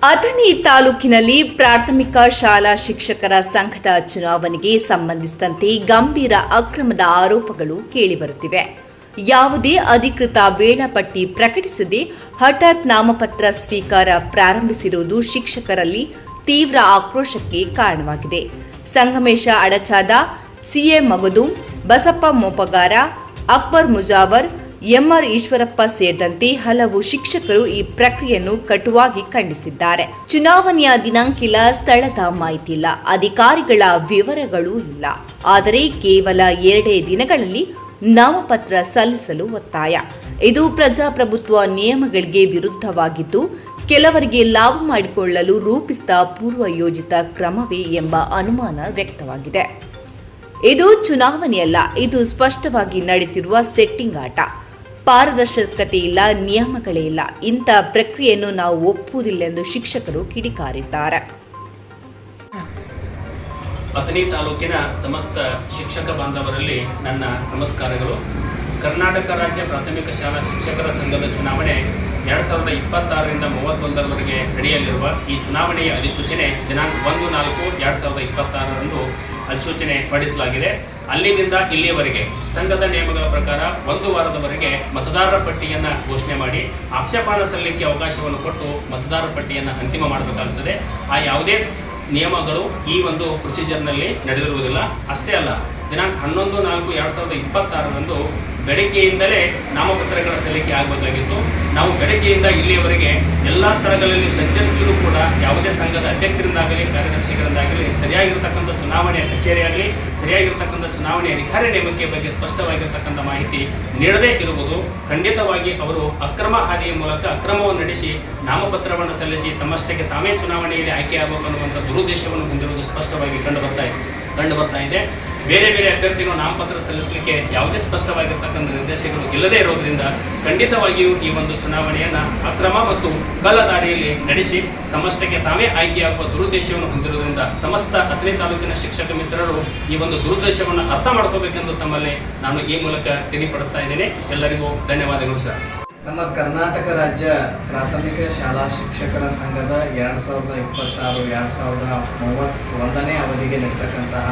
ಅಥಣಿ ತಾಲೂಕಿನಲ್ಲಿ ಪ್ರಾಥಮಿಕ ಶಾಲಾ ಶಿಕ್ಷಕರ ಸಂಘದ ಚುನಾವಣೆಗೆ ಸಂಬಂಧಿಸಿದಂತೆ ಗಂಭೀರ ಅಕ್ರಮದ ಆರೋಪಗಳು ಕೇಳಿಬರುತ್ತಿವೆ. ಯಾವುದೇ ಅಧಿಕೃತ ವೇಳಾಪಟ್ಟಿ ಪ್ರಕಟಿಸದೆ ಹಠಾತ್ ನಾಮಪತ್ರ ಸ್ವೀಕಾರ ಪ್ರಾರಂಭಿಸಿರುವುದು ಶಿಕ್ಷಕರಲ್ಲಿ ತೀವ್ರ ಆಕ್ರೋಶಕ್ಕೆ ಕಾರಣವಾಗಿದೆ. ಸಂಗಮೇಶ ಅಡಚಾದ, ಸಿಎ ಮಗದುಂ, ಬಸಪ್ಪ ಮೋಪಗಾರ, ಅಕ್ಬರ್ ಮುಜಾವರ್, ಎಂಆರ್ ಈಶ್ವರಪ್ಪ ಸೇರಿದಂತೆ ಹಲವು ಶಿಕ್ಷಕರು ಈ ಪ್ರಕ್ರಿಯೆಯನ್ನು ಕಟುವಾಗಿ ಖಂಡಿಸಿದ್ದಾರೆ. ಚುನಾವಣೆಯ ದಿನಾಂಕಿಲ್ಲ, ಸ್ಥಳದ ಮಾಹಿತಿ ಇಲ್ಲ, ಅಧಿಕಾರಿಗಳ ವಿವರಗಳೂ ಇಲ್ಲ. ಆದರೆ ಕೇವಲ 2 ದಿನಗಳಲ್ಲಿ ನಾಮಪತ್ರ ಸಲ್ಲಿಸಲು ಒತ್ತಾಯ. ಇದು ಪ್ರಜಾಪ್ರಭುತ್ವ ನಿಯಮಗಳಿಗೆ ವಿರುದ್ಧವಾಗಿದ್ದು, ಕೆಲವರಿಗೆ ಲಾಭ ಮಾಡಿಕೊಳ್ಳಲು ರೂಪಿಸಿದ ಪೂರ್ವ ಯೋಜಿತ ಕ್ರಮವೇ ಎಂಬ ಅನುಮಾನ ವ್ಯಕ್ತವಾಗಿದೆ. ಇದು ಚುನಾವಣೆಯಲ್ಲ, ಇದು ಸ್ಪಷ್ಟವಾಗಿ ನಡೆಯುತ್ತಿರುವ ಸೆಟ್ಟಿಂಗ್ ಆಟ. ಪಾರದರ್ಶಕತೆ ಇಲ್ಲ, ನಿಯಮಗಳೇ ಇಲ್ಲ. ಇಂಥ ಪ್ರಕ್ರಿಯೆಯನ್ನು ನಾವು ಒಪ್ಪುವುದಿಲ್ಲ ಎಂದು ಶಿಕ್ಷಕರು ಕಿಡಿಕಾರಿದ್ದಾರೆ. ಅಥಣಿ ತಾಲೂಕಿನ ಸಮಸ್ತ ಶಿಕ್ಷಕ ಬಾಂಧವರಲ್ಲಿ ನನ್ನ ನಮಸ್ಕಾರಗಳು. ಕರ್ನಾಟಕ ರಾಜ್ಯ ಪ್ರಾಥಮಿಕ ಶಾಲಾ ಶಿಕ್ಷಕರ ಸಂಘದ ಚುನಾವಣೆ 2026ರಿಂದ 31ರವರೆಗೆ ನಡೆಯಲಿರುವ ಈ ಚುನಾವಣೆಯ ಅಧಿಸೂಚನೆ ದಿನಾಂಕ 1/4/2026ರಂದು ಅಧಿಸೂಚನೆ ಹೊರಡಿಸಲಾಗಿದೆ. ಅಲ್ಲಿನಿಂದ ಇಲ್ಲಿಯವರೆಗೆ ಸಂಘದ ನಿಯಮಗಳ ಪ್ರಕಾರ 1 ವಾರದವರೆಗೆ ಮತದಾರರ ಪಟ್ಟಿಯನ್ನು ಘೋಷಣೆ ಮಾಡಿ ಆಕ್ಷೇಪಣೆ ಸಲ್ಲಿಕೆ ಅವಕಾಶವನ್ನು ಕೊಟ್ಟು ಮತದಾರರ ಪಟ್ಟಿಯನ್ನು ಅಂತಿಮ ಮಾಡಬೇಕಾಗುತ್ತದೆ. ಆ ಯಾವುದೇ ನಿಯಮಗಳು ಈ ಒಂದು ಪ್ರೊಸೀಜರ್ನಲ್ಲಿ ನಡೆದಿರುವುದಿಲ್ಲ. ಅಷ್ಟೇ ಅಲ್ಲ, ದಿನಾಂಕ 11/4/2026ರಂದು ಬೆಳಗ್ಗೆಯಿಂದಲೇ ನಾಮಪತ್ರಗಳ ಸಲ್ಲಿಕೆ ಆಗಬೇಕಾಗಿತ್ತು. ನಾವು ಬೆಳಗ್ಗೆಯಿಂದ ಇಲ್ಲಿಯವರೆಗೆ ಎಲ್ಲ ಸ್ಥಳಗಳಲ್ಲಿ ಸಂಚರಿಸಿದರೂ ಕೂಡ ಯಾವುದೇ ಸಂಘದ ಅಧ್ಯಕ್ಷರಿಂದಾಗಲಿ ಕಾರ್ಯದರ್ಶಿಗಳಿಂದಾಗಲಿ ಸರಿಯಾಗಿರ್ತಕ್ಕಂಥ ಚುನಾವಣೆಯ ಕಚೇರಿಯಾಗಲಿ ಸರಿಯಾಗಿರ್ತಕ್ಕಂಥ ಚುನಾವಣೆಯ ಅಧಿಕಾರಿ ನೇಮಕ ಬಗ್ಗೆ ಸ್ಪಷ್ಟವಾಗಿರ್ತಕ್ಕಂಥ ಮಾಹಿತಿ ನೀಡದೇ ಇರುವುದು ಖಂಡಿತವಾಗಿ ಅವರು ಅಕ್ರಮ ಹಾದಿಯ ಮೂಲಕ ಅಕ್ರಮವನ್ನು ನಡೆಸಿ ನಾಮಪತ್ರವನ್ನು ಸಲ್ಲಿಸಿ ತಮ್ಮಷ್ಟಕ್ಕೆ ತಾವೇ ಚುನಾವಣೆಯಲ್ಲಿ ಆಯ್ಕೆಯಾಗಬೇಕು ಅನ್ನುವಂಥ ದುರುದ್ದೇಶವನ್ನು ಹೊಂದಿರುವುದು ಸ್ಪಷ್ಟವಾಗಿ ಕಂಡು ಬರ್ತಾ ಇದೆ. ಬೇರೆ ಅಭ್ಯರ್ಥಿಗಳು ನಾಮಪತ್ರ ಸಲ್ಲಿಸಲಿಕ್ಕೆ ಯಾವುದೇ ಸ್ಪಷ್ಟವಾಗಿರ್ತಕ್ಕಂಥ ನಿರ್ದೇಶಕರು ಇಲ್ಲದೇ ಇರೋದ್ರಿಂದ ಖಂಡಿತವಾಗಿಯೂ ಈ ಒಂದು ಚುನಾವಣೆಯನ್ನು ಅಕ್ರಮ ಮತ್ತು ಕಳ್ಳ ದಾರಿಯಲ್ಲಿ ನಡೆಸಿ ತಮ್ಮಷ್ಟಕ್ಕೆ ತಾವೇ ಆಯ್ಕೆಯಾಗುವ ದುರುದ್ದೇಶವನ್ನು ಹೊಂದಿರುವುದರಿಂದ ಸಮಸ್ತ ಅಥಣಿ ತಾಲೂಕಿನ ಶಿಕ್ಷಕ ಮಿತ್ರರು ಈ ಒಂದು ದುರುದ್ದೇಶವನ್ನು ಅರ್ಥ ಮಾಡ್ಕೋಬೇಕೆಂದು ತಮ್ಮಲ್ಲಿ ನಾನು ಈ ಮೂಲಕ ತಿಳಿಪಡಿಸ್ತಾ ಇದ್ದೇನೆ. ಎಲ್ಲರಿಗೂ ಧನ್ಯವಾದಗಳು ಸರ್. ನಮ್ಮ ಕರ್ನಾಟಕ ರಾಜ್ಯ ಪ್ರಾಥಮಿಕ ಶಾಲಾ ಶಿಕ್ಷಕರ ಸಂಘದ 2026-2031ನೇ ಅವಧಿಗೆ ನಡೀತಕ್ಕಂತಹ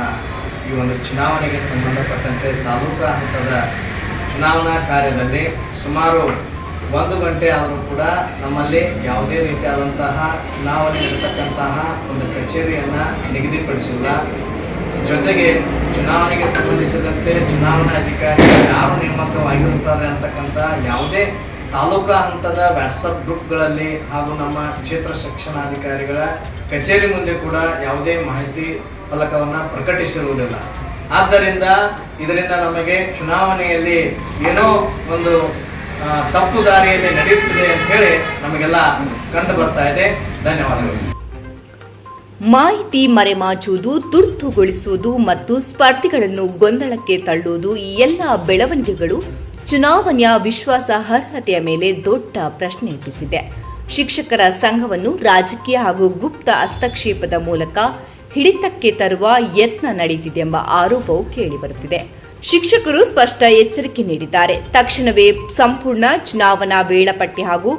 ಈ ಒಂದು ಚುನಾವಣೆಗೆ ಸಂಬಂಧಪಟ್ಟಂತೆ ತಾಲೂಕಾ ಹಂತದ ಚುನಾವಣಾ ಕಾರ್ಯದಲ್ಲಿ ಸುಮಾರು 1 ಗಂಟೆ ಆದರೂ ಕೂಡ ನಮ್ಮಲ್ಲಿ ಯಾವುದೇ ರೀತಿಯಾದಂತಹ ಚುನಾವಣೆ ನಡೀತಕ್ಕಂತಹ ಒಂದು ಕಚೇರಿಯನ್ನು ನಿಗದಿಪಡಿಸಿಲ್ಲ. ಜೊತೆಗೆ ಚುನಾವಣೆಗೆ ಸಂಬಂಧಿಸಿದಂತೆ ಚುನಾವಣಾ ಅಧಿಕಾರಿಗಳು ಯಾರು ನೇಮಕವಾಗಿರುತ್ತಾರೆ ಅಂತಕ್ಕಂಥ ಯಾವುದೇ ತಾಲೂಕಾ ಹಂತದ ವಾಟ್ಸಪ್ ಗ್ರೂಪ್ಗಳಲ್ಲಿ ಹಾಗೂ ನಮ್ಮ ಕ್ಷೇತ್ರ ಶಿಕ್ಷಣಾಧಿಕಾರಿಗಳ ಕಚೇರಿ ಮುಂದೆ ಕೂಡ ಯಾವುದೇ ಮಾಹಿತಿ ಫಲಕವನ್ನು ಪ್ರಕಟಿಸಿರುವುದಿಲ್ಲ. ಆದ್ದರಿಂದ ಇದರಿಂದ ನಮಗೆ ಚುನಾವಣೆಯಲ್ಲಿ ಏನೋ ಒಂದು ತಪ್ಪು ದಾರಿಯಲ್ಲಿ ನಡೆಯುತ್ತಿದೆ ಅಂತ ಹೇಳಿ ನಮಗೆಲ್ಲ ಕಂಡು ಬರ್ತಾ ಇದೆ. ಧನ್ಯವಾದಗಳು. ಮಾಹಿತಿ ಮರೆಮಾಚುವುದು, ತುರ್ತುಗೊಳಿಸುವುದು ಮತ್ತು ಸ್ಪರ್ಧಿಗಳನ್ನು ಗೊಂದಲಕ್ಕೆ ತಳ್ಳುವುದು ಈ ಎಲ್ಲ ಬೆಳವಣಿಗೆಗಳು ಚುನಾವಣೆಯ ವಿಶ್ವಾಸಾರ್ಹತೆಯ ಮೇಲೆ ದೊಡ್ಡ ಪ್ರಶ್ನೆ ಎಬ್ಬಿಸಿದೆ. ಶಿಕ್ಷಕರ ಸಂಘವನ್ನು ರಾಜಕೀಯ ಹಾಗೂ ಗುಪ್ತ ಹಸ್ತಕ್ಷೇಪದ ಮೂಲಕ ಹಿಡಿತಕ್ಕೆ ತರುವ ಯತ್ನ ನಡೆಯುತ್ತಿದೆ ಎಂಬ ಆರೋಪವು ಕೇಳಿಬರುತ್ತಿದೆ. ಶಿಕ್ಷಕರು ಸ್ಪಷ್ಟ ಎಚ್ಚರಿಕೆ ನೀಡಿದ್ದಾರೆ. ತಕ್ಷಣವೇ ಸಂಪೂರ್ಣ ಚುನಾವಣಾ ವೇಳಾಪಟ್ಟಿ ಹಾಗೂ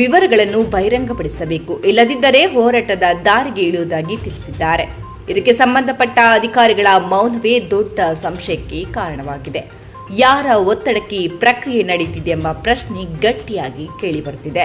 ವಿವರಗಳನ್ನು ಬಹಿರಂಗಪಡಿಸಬೇಕು, ಇಲ್ಲದಿದ್ದರೆ ಹೋರಾಟದ ದಾರಿಗೆ ಇಳಿಯುವುದಾಗಿ ತಿಳಿಸಿದ್ದಾರೆ. ಇದಕ್ಕೆ ಸಂಬಂಧಪಟ್ಟ ಅಧಿಕಾರಿಗಳ ಮೌನವೇ ದೊಡ್ಡ ಸಂಶಯಕ್ಕೆ ಕಾರಣವಾಗಿದೆ. ಯಾರ ಒತ್ತಡಕ್ಕೆ ಈ ಪ್ರಕ್ರಿಯೆ ನಡೆಯುತ್ತಿದೆ ಎಂಬ ಪ್ರಶ್ನೆ ಗಟ್ಟಿಯಾಗಿ ಕೇಳಿಬರುತ್ತಿದೆ.